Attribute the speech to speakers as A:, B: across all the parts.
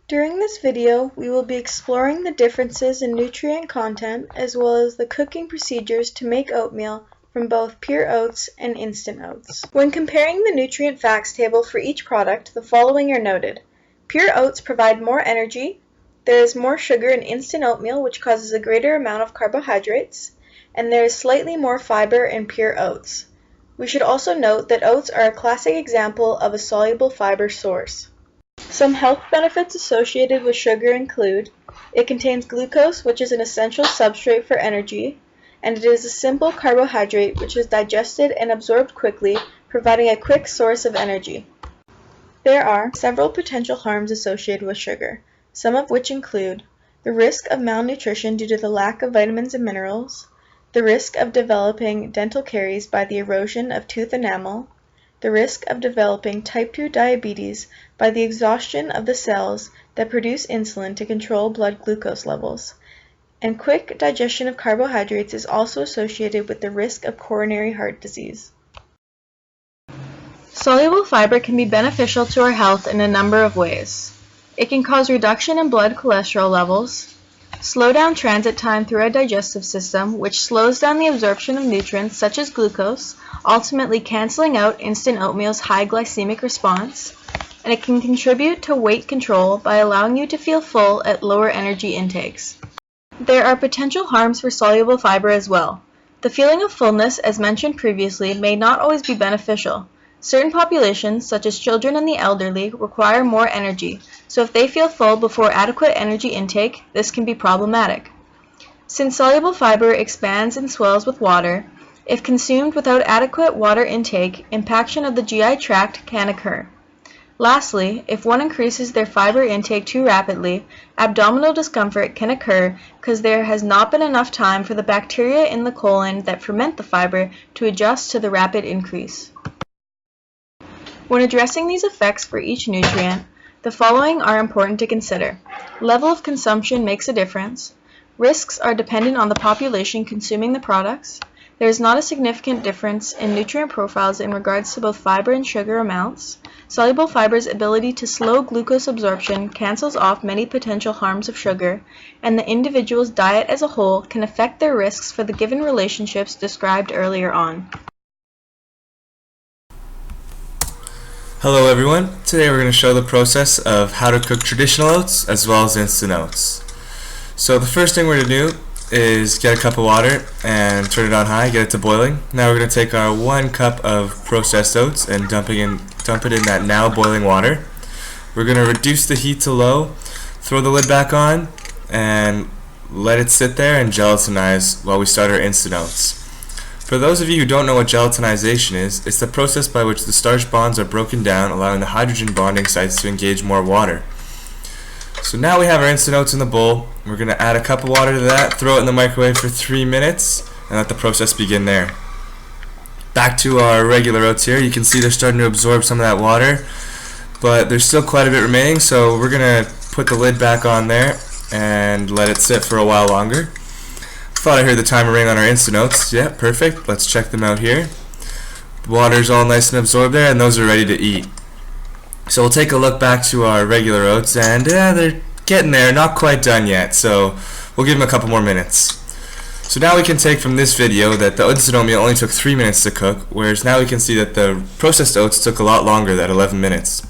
A: During this video, we will be exploring the differences in nutrient content as well as the cooking procedures to make oatmeal from both pure oats and instant oats. When comparing the nutrient facts table for each product, the following are noted. Pure oats provide more energy, there is more sugar in instant oatmeal which causes a greater amount of carbohydrates, and there is slightly more fiber in pure oats. We should also note that oats are a classic example of a soluble fiber source. Some health benefits associated with sugar include, it contains glucose, which is an essential substrate for energy, and it is a simple carbohydrate which is digested and absorbed quickly, providing a quick source of energy. There are several potential harms associated with sugar, some of which include the risk of malnutrition due to the lack of vitamins and minerals, the risk of developing dental caries by the erosion of tooth enamel, the risk of developing type 2 diabetes by the exhaustion of the cells that produce insulin to control blood glucose levels, and quick digestion of carbohydrates is also associated with the risk of coronary heart disease. Soluble fiber can be beneficial to our health in a number of ways. It can cause reduction in blood cholesterol levels, slow down transit time through our digestive system, which slows down the absorption of nutrients such as glucose, ultimately canceling out instant oatmeal's high glycemic response, and it can contribute to weight control by allowing you to feel full at lower energy intakes. There are potential harms for soluble fiber as well. The feeling of fullness, as mentioned previously, may not always be beneficial. Certain populations, such as children and the elderly, require more energy, so if they feel full before adequate energy intake, this can be problematic. Since soluble fiber expands and swells with water, if consumed without adequate water intake, impaction of the GI tract can occur. Lastly, if one increases their fiber intake too rapidly, abdominal discomfort can occur because there has not been enough time for the bacteria in the colon that ferment the fiber to adjust to the rapid increase. When addressing these effects for each nutrient, the following are important to consider. Level of consumption makes a difference. Risks are dependent on the population consuming the products. There is not a significant difference in nutrient profiles in regards to both fiber and sugar amounts. Soluble fiber's ability to slow glucose absorption cancels off many potential harms of sugar, and the individual's diet as a whole can affect their risks for the given relationships described earlier on.
B: Hello everyone, today we're going to show the process of how to cook traditional oats as well as instant oats. So the first thing we're going to do is get a cup of water and turn it on high, get it to boiling. Now we're going to take our 1 cup of processed oats and dump it in that now boiling water. We're going to reduce the heat to low, throw the lid back on, and let it sit there and gelatinize while we start our instant oats. For those of you who don't know what gelatinization is, it's the process by which the starch bonds are broken down, allowing the hydrogen bonding sites to engage more water. So now we have our instant oats in the bowl. We're going to add a cup of water to that, throw it in the microwave for 3 minutes, and let the process begin there. Back to our regular oats here. You can see they're starting to absorb some of that water, but there's still quite a bit remaining, so we're going to put the lid back on there and let it sit for a while longer. Thought I heard the timer ring on our instant oats. Yeah, perfect. Let's check them out here. The water's all nice and absorbed there, and those are ready to eat. So we'll take a look back to our regular oats, and they're getting there, not quite done yet, so we'll give them a couple more minutes. So now we can take from this video that the instant oatmeal only took 3 minutes to cook, whereas now we can see that the processed oats took a lot longer, at 11 minutes.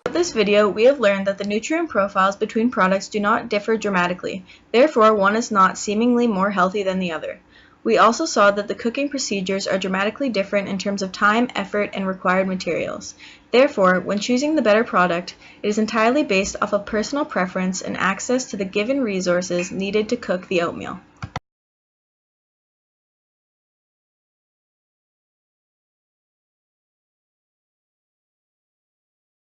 A: In this video, we have learned that the nutrient profiles between products do not differ dramatically, therefore one is not seemingly more healthy than the other. We also saw that the cooking procedures are dramatically different in terms of time, effort, and required materials. Therefore, when choosing the better product, it is entirely based off of personal preference and access to the given resources needed to cook the oatmeal.